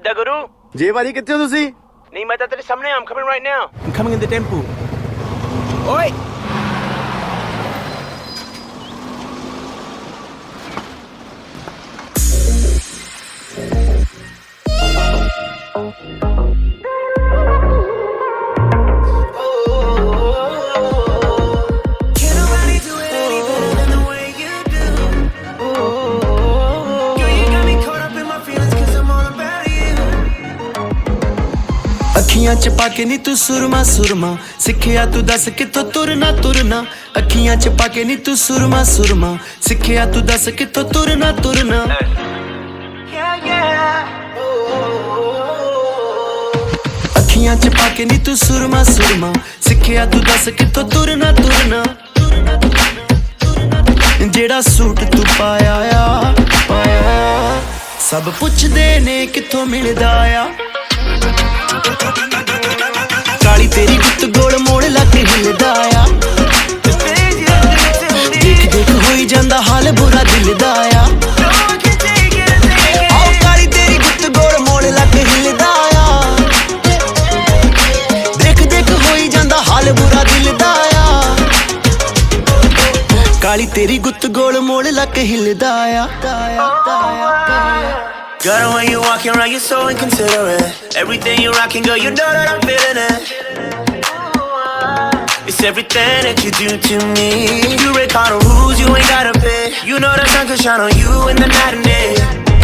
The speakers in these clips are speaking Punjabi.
ਕਿੱਦਾਂ ਗੁਰੂ? ਜੇ ਭਾਜੀ ਕਿੱਥੇ ਹੋ ਤੁਸੀਂ? ਨਹੀਂ ਮੈਂ ਤਾਂ ਤੇਰੇ ਸਾਹਮਣੇ I'm coming right now. I'm coming in the temple. Oi! ਅੱਖੀਆਂ ਚ ਪਾ ਕੇ ਨੀ ਤੂੰ ਸੁਰਮਾ ਸੁਰਮਾ ਸਿੱਖਿਆ ਤੂੰ ਦੱਸ ਕਿੱਥੋਂ ਤੁਰਨਾ ਤੁਰਨਾ ਅੱਖੀਆਂ ਚ ਪਾ ਕੇ ਨੀ ਤੂੰ ਸੁਰਮਾ ਸੁਰਮਾ ਸਿੱਖਿਆ ਤੂੰ ਦੱਸ ਕਿੱਥੋਂ ਤੁਰਨਾ ਤੁਰਨਾ ਅੱਖੀਆਂ ਚ ਪਾ ਕੇ ਨੀ ਤੂੰ ਸੁਰਮਾ ਸੁਰਮਾ ਸਿੱਖਿਆ ਤੂੰ ਦੱਸ ਕਿੱਥੋਂ ਤੁਰਨਾ ਤੁਰਨਾ ਜਿਹੜਾ ਸੂਟ ਤੂੰ ਪਾਇਆ ਆ ਸਭ ਪੁੱਛਦੇ ਨੇ ਕਿੱਥੋਂ ਮਿਲਦਾ ਆ ਕਾਲੀ ਤੇਰੀ ਗੁੱਤ ਗੋਲ ਮੋੜ ਲੱਗ ਹਿੱਲਦਾ ਆ ਦੇਖ ਦੇਖ ਹੋਈ ਜਾਂਦਾ ਹਾਲ ਬੁਰਾ ਦਿਲ ਦਾ ਆ ਆਓ ਕਾਲੀ ਤੇਰੀ ਗੁੱਤ ਗੋਲ ਮੋੜ ਲੱਗ ਹਿੱਲਦਾ ਆ ਦੇਖ ਦੇਖ ਹੋਈ ਜਾਂਦਾ ਹਾਲ ਬੁਰਾ ਦਿਲ ਦਾ ਆ ਕਾਲੀ ਤੇਰੀ ਗੁੱਤ ਗੋਲ ਮੋੜ ਲੱਗ ਹਿੱਲਦਾ ਆ Girl, the way you walking around, you're so inconsiderate. Everything you rocking, girl, you know that I'm feeling it. It's everything that you do to me. You break all the rules, you ain't gotta pay. You know the sun can shine on you in the night and day.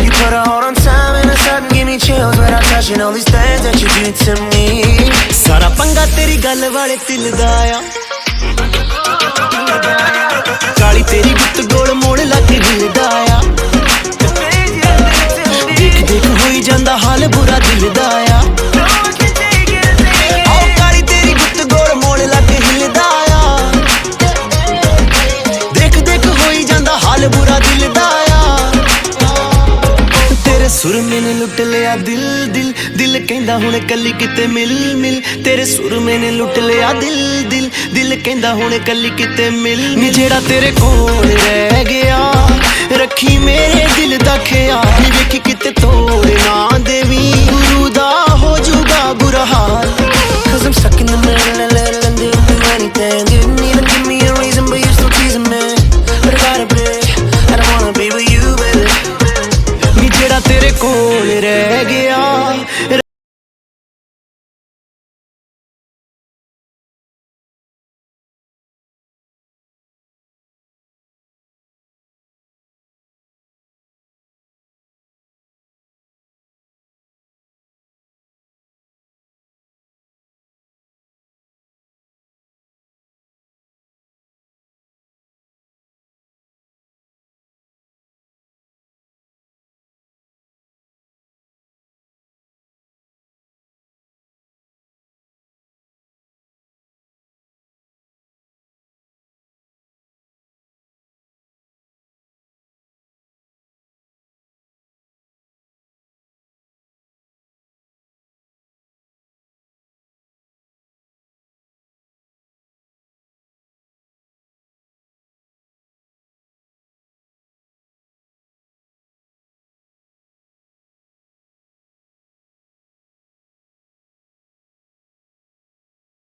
You put a hold on time and a sudden give me chills without touching all these things that you do to me. ਸਾਰਾ ਪੰਗਾ ਤੇਰੀ ਗੱਲ ਵਾਲੇ ਦਿਲ ਦਾ ਆ ਕਾਲੀ ਤੇਰੀ ਗੁੱਤ ਗੋਲ ਮੋੜ ਲੱਗ ਹਿੱਲਦਾ ਆ ਦੇਖ ਦੇਖ ਹੋਈ ਜਾਂਦਾ ਹਾਲ ਬੁਰਾ ਦਿਲ ਦਾ ਆ ਆਓ ਕਾਲੀ ਤੇਰੀ ਗੁੱਤ ਗੋਲ ਮੋੜ ਲੱਗ ਹਿੱਲਦਾ ਆ ਦੇਖ ਦੇਖ ਹੋਈ ਜਾਂਦਾ ਹਾਲ ਬੁਰਾ ਦਿਲ ਦਾ ਆ ਤੇਰੇ ਸੁਰਮੇ ਨੇ ਲੁੱਟ ਲਿਆ ਦਿਲ ਦਿਲ ਦਿਲ ਕਹਿੰਦਾ ਹੁਣ ਕੱਲੀ ਕਿਤੇ ਮਿਲ ਮਿਲ ਤੇਰੇ ਸੁਰਮੇ ਨੇ ਲੁੱਟ ਲਿਆ ਦਿਲ ਦਿਲ ਦਿਲ ਕਹਿੰਦਾ ਹੁਣ ਕੱਲੀ ਕਿਤੇ ਮਿਲ ਨੀ ਜਿਹੜਾ ਤੇਰੇ ਕੋਲ ਰਹਿ ਗਿਆ ਰੱਖੀ ਮੇਰੇ ਦਿਲ ਦਾ ਖਿਆਲ ਵੇਖੀ ਕਿਤੇ ਤੋੜ ਨਾ ਦੇਵੀ ਗੁਰੂ ਦਾ ਹੋ ਜੂਗਾ ਬੁਰਾ ਹਾਲ Cause I'm stuck in the middle and little and didn't do anything. Didn't even